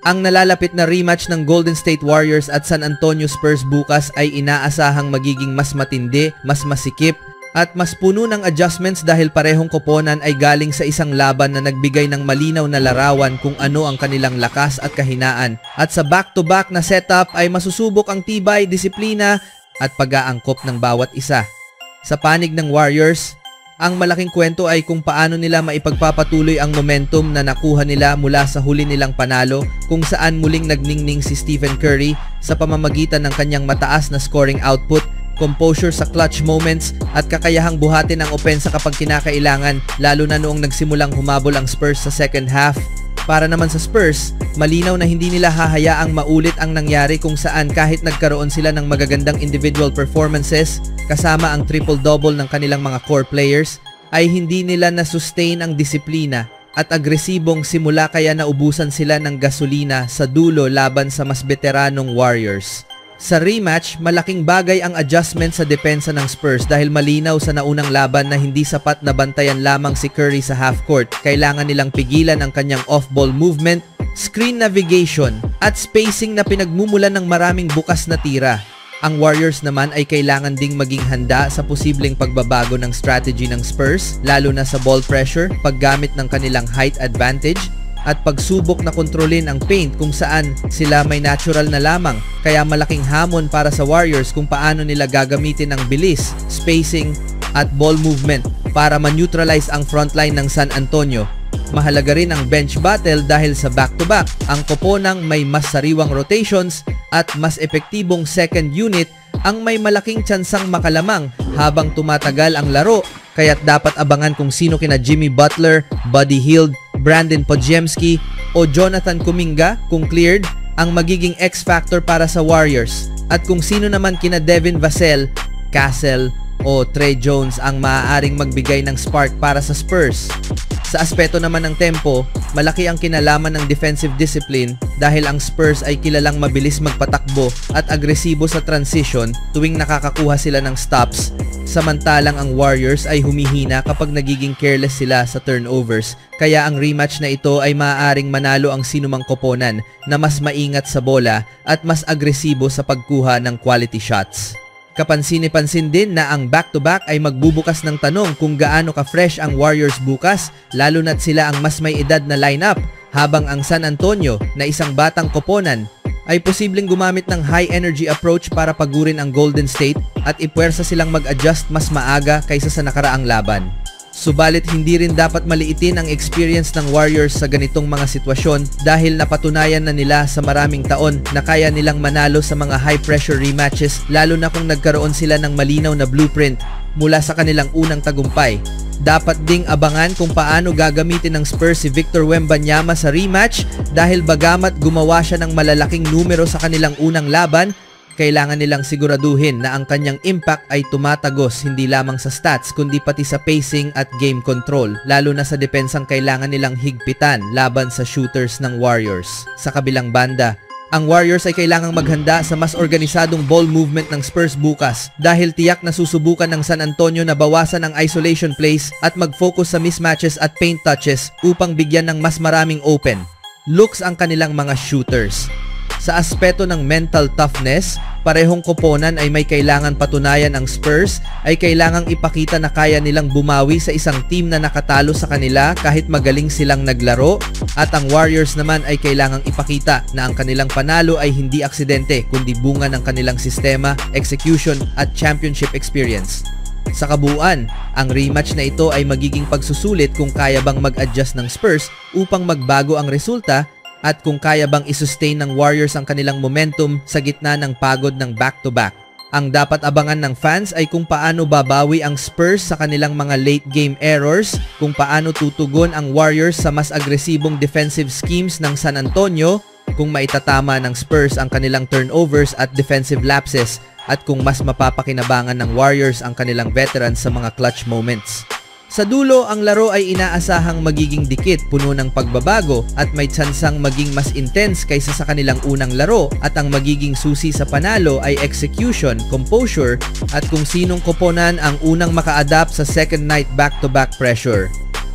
Ang nalalapit na rematch ng Golden State Warriors at San Antonio Spurs bukas ay inaasahang magiging mas matindi, mas masikip, at mas puno ng adjustments dahil parehong koponan ay galing sa isang laban na nagbigay ng malinaw na larawan kung ano ang kanilang lakas at kahinaan. At sa back-to-back na setup ay masusubok ang tibay, disiplina at pag-aangkop ng bawat isa. Sa panig ng Warriors, ang malaking kwento ay kung paano nila maipagpapatuloy ang momentum na nakuha nila mula sa huli nilang panalo, kung saan muling nagningning si Stephen Curry sa pamamagitan ng kanyang mataas na scoring output, composure sa clutch moments at kakayahang buhatin ang opensa kapag kinakailangan, lalo na noong nagsimulang humabol ang Spurs sa second half. Para naman sa Spurs, malinaw na hindi nila hahayaang maulit ang nangyari kung saan kahit nagkaroon sila ng magagandang individual performances kasama ang triple-double ng kanilang mga core players, ay hindi nila na-sustain ang disiplina at agresibong simula kaya naubusan sila ng gasolina sa dulo laban sa mas veteranong Warriors. Sa rematch, malaking bagay ang adjustment sa depensa ng Spurs dahil malinaw sa naunang laban na hindi sapat na bantayan lamang si Curry sa half-court. Kailangan nilang pigilan ang kanyang off-ball movement, screen navigation, at spacing na pinagmumulan ng maraming bukas na tira. Ang Warriors naman ay kailangan ding maging handa sa posibleng pagbabago ng strategy ng Spurs, lalo na sa ball pressure, paggamit ng kanilang height advantage, at pagsubok na kontrolin ang paint kung saan sila may natural na lamang. Kaya malaking hamon para sa Warriors kung paano nila gagamitin ang bilis, spacing at ball movement para ma-neutralize ang frontline ng San Antonio. Mahalaga rin ang bench battle dahil sa back-to-back, ang koponang may mas sariwang rotations at mas epektibong second unit ang may malaking tsansang makalamang habang tumatagal ang laro, kaya't dapat abangan kung sino kina Jimmy Butler, Buddy Hield, Brandon Podziemski o Jonathan Kuminga kung cleared ang magiging X-factor para sa Warriors, at kung sino naman kina Devin Vassell, Castle o Trey Jones ang maaaring magbigay ng spark para sa Spurs. Sa aspeto naman ng tempo, malaki ang kinalaman ng defensive discipline dahil ang Spurs ay kilalang mabilis magpatakbo at agresibo sa transition tuwing nakakakuha sila ng stops, samantalang ang Warriors ay humihina kapag nagiging careless sila sa turnovers. Kaya ang rematch na ito ay maaaring manalo ang sinumang koponan na mas maingat sa bola at mas agresibo sa pagkuha ng quality shots. Kapansin-pansin din na ang back-to-back ay magbubukas ng tanong kung gaano ka-fresh ang Warriors bukas, lalo na't sila ang mas may edad na lineup, habang ang San Antonio na isang batang koponan ay posibleng gumamit ng high-energy approach para pagurin ang Golden State at ipuwersa silang mag-adjust mas maaga kaysa sa nakaraang laban. Subalit hindi rin dapat maliitin ang experience ng Warriors sa ganitong mga sitwasyon dahil napatunayan na nila sa maraming taon na kaya nilang manalo sa mga high-pressure rematches, lalo na kung nagkaroon sila ng malinaw na blueprint mula sa kanilang unang tagumpay. Dapat ding abangan kung paano gagamitin ng Spurs si Victor Wembanyama sa rematch dahil bagamat gumawa siya ng malalaking numero sa kanilang unang laban, kailangan nilang siguraduhin na ang kanyang impact ay tumatagos hindi lamang sa stats kundi pati sa pacing at game control, lalo na sa depensang kailangan nilang higpitan laban sa shooters ng Warriors. Sa kabilang banda, ang Warriors ay kailangang maghanda sa mas organisadong ball movement ng Spurs bukas dahil tiyak na susubukan ng San Antonio na bawasan ang isolation plays at mag-focus sa mismatches at paint touches upang bigyan ng mas maraming open looks ang kanilang mga shooters. Sa aspeto ng mental toughness, parehong koponan ay may kailangan patunayan. Ang Spurs ay kailangang ipakita na kaya nilang bumawi sa isang team na nakatalo sa kanila kahit magaling silang naglaro, at ang Warriors naman ay kailangang ipakita na ang kanilang panalo ay hindi aksidente kundi bunga ng kanilang sistema, execution at championship experience. Sa kabuuan, ang rematch na ito ay magiging pagsusulit kung kaya bang mag-adjust ng Spurs upang magbago ang resulta at kung kaya bang isustain ng Warriors ang kanilang momentum sa gitna ng pagod ng back-to-back. Ang dapat abangan ng fans ay kung paano babawi ang Spurs sa kanilang mga late game errors, kung paano tutugon ang Warriors sa mas agresibong defensive schemes ng San Antonio, kung maitatama ng Spurs ang kanilang turnovers at defensive lapses, at kung mas mapapakinabangan ng Warriors ang kanilang veterans sa mga clutch moments. Sa dulo, ang laro ay inaasahang magiging dikit, puno ng pagbabago at may tsansang maging mas intense kaysa sa kanilang unang laro, at ang magiging susi sa panalo ay execution, composure at kung sinong koponan ang unang maka-adapt sa second night back-to-back pressure.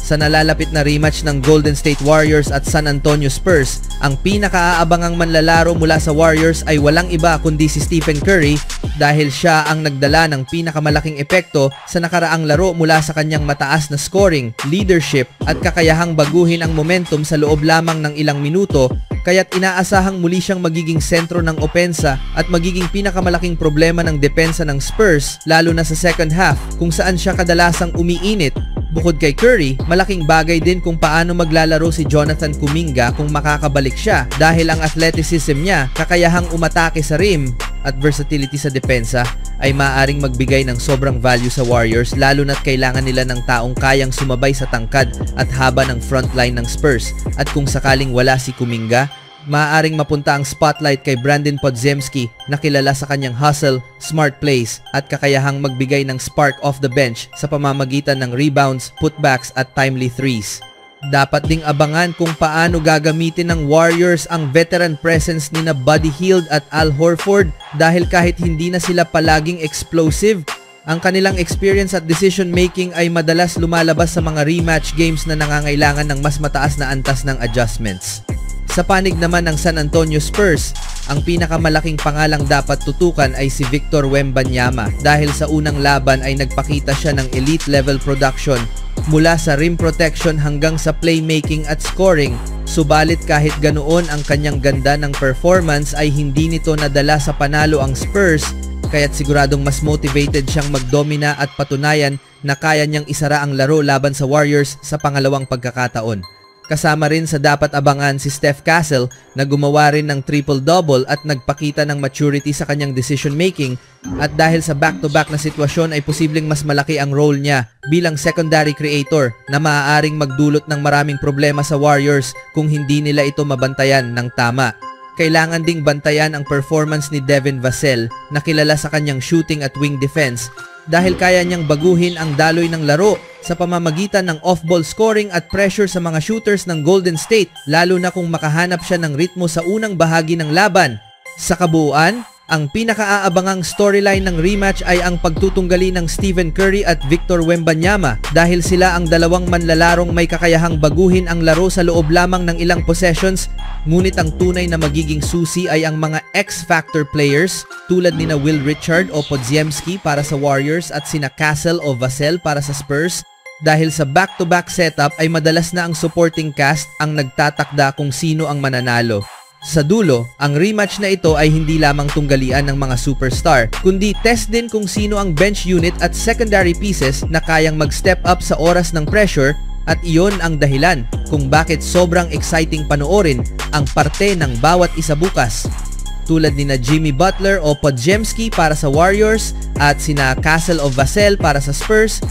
Sa nalalapit na rematch ng Golden State Warriors at San Antonio Spurs, ang pinakaaabangang manlalaro mula sa Warriors ay walang iba kundi si Stephen Curry dahil siya ang nagdala ng pinakamalaking epekto sa nakaraang laro mula sa kanyang mataas na scoring, leadership at kakayahang baguhin ang momentum sa loob lamang ng ilang minuto, kaya't inaasahang muli siyang magiging sentro ng opensa at magiging pinakamalaking problema ng depensa ng Spurs lalo na sa second half kung saan siya kadalasang umiinit. Bukod kay Curry, malaking bagay din kung paano maglalaro si Jonathan Kuminga kung makakabalik siya dahil ang athleticism niya, kakayahang umatake sa rim at versatility sa depensa ay maaaring magbigay ng sobrang value sa Warriors lalo na't kailangan nila ng taong kayang sumabay sa tangkad at haba ng frontline ng Spurs. At kung sakaling wala si Kuminga, maaaring mapunta ang spotlight kay Brandon Podziemski na kilala sa kanyang hustle, smart plays at kakayahang magbigay ng spark off the bench sa pamamagitan ng rebounds, putbacks at timely threes. Dapat ding abangan kung paano gagamitin ng Warriors ang veteran presence ni na Buddy Hield at Al Horford dahil kahit hindi na sila palaging explosive, ang kanilang experience at decision making ay madalas lumalabas sa mga rematch games na nangangailangan ng mas mataas na antas ng adjustments. Sa panig naman ng San Antonio Spurs, ang pinakamalaking pangalang dapat tutukan ay si Victor Wembanyama dahil sa unang laban ay nagpakita siya ng elite level production mula sa rim protection hanggang sa playmaking at scoring. Subalit kahit ganoon ang kanyang ganda ng performance ay hindi nito nadala sa panalo ang Spurs, kaya't siguradong mas motivated siyang magdomina at patunayan na kaya niyang isara ang laro laban sa Warriors sa pangalawang pagkakataon. Kasama rin sa dapat abangan si Steph Castle na gumawa rin ng triple-double at nagpakita ng maturity sa kanyang decision-making, at dahil sa back-to-back na sitwasyon ay posibleng mas malaki ang role niya bilang secondary creator na maaaring magdulot ng maraming problema sa Warriors kung hindi nila ito mabantayan ng tama. Kailangan ding bantayan ang performance ni Devin Vassell na kilala sa kanyang shooting at wing defense dahil kaya niyang baguhin ang daloy ng laro sa pamamagitan ng off-ball scoring at pressure sa mga shooters ng Golden State, lalo na kung makahanap siya ng ritmo sa unang bahagi ng laban. Sa kabuuan, ang pinakaaabangang storyline ng rematch ay ang pagtutunggali ng Stephen Curry at Victor Wembanyama dahil sila ang dalawang manlalarong may kakayahang baguhin ang laro sa loob lamang ng ilang possessions, ngunit ang tunay na magiging susi ay ang mga X-Factor players tulad nina Will Richard o Podziemski para sa Warriors at sina Castle o Vassell para sa Spurs. Dahil sa back-to-back setup ay madalas na ang supporting cast ang nagtatakda kung sino ang mananalo. Sa dulo, ang rematch na ito ay hindi lamang tunggalian ng mga superstar, kundi test din kung sino ang bench unit at secondary pieces na kayang mag-step up sa oras ng pressure, at iyon ang dahilan kung bakit sobrang exciting panoorin ang parte ng bawat isa bukas. Tulad ni na Jimmy Butler o Podziemski para sa Warriors at sina Castle o Vassell para sa Spurs,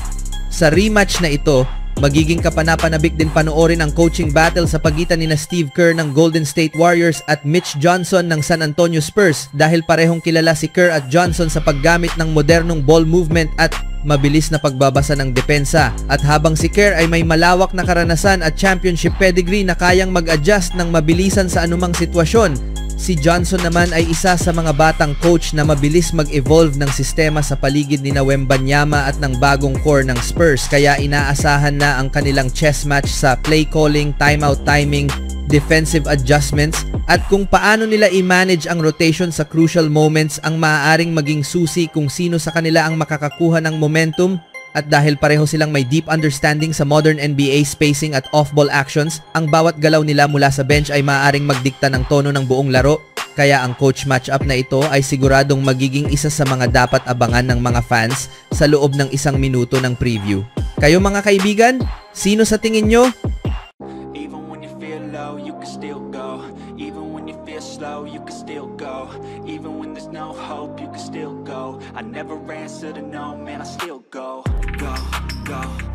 sa rematch na ito, magiging kapanapanabik din panoorin ang coaching battle sa pagitan ni na Steve Kerr ng Golden State Warriors at Mitch Johnson ng San Antonio Spurs dahil parehong kilala si Kerr at Johnson sa paggamit ng modernong ball movement at mabilis na pagbabasa ng depensa. At habang si Kerr ay may malawak na karanasan at championship pedigree na kayang mag-adjust ng mabilisan sa anumang sitwasyon, si Johnson naman ay isa sa mga batang coach na mabilis mag-evolve ng sistema sa paligid ni na Wembanyama at ng bagong core ng Spurs, kaya inaasahan na ang kanilang chess match sa play calling, timeout timing, defensive adjustments at kung paano nila i-manage ang rotation sa crucial moments ang maaaring maging susi kung sino sa kanila ang makakakuha ng momentum. At dahil pareho silang may deep understanding sa modern NBA spacing at off-ball actions, ang bawat galaw nila mula sa bench ay maaaring magdikta ng tono ng buong laro. Kaya ang coach matchup na ito ay siguradong magiging isa sa mga dapat abangan ng mga fans sa loob ng 1 minuto ng preview. Kayo mga kaibigan, sino sa tingin nyo? Even when you feel low, you can still go. Even when you feel slow, you can still go. Even when there's no hope, you can still go. I never answer to no, man, I still go. Go, go.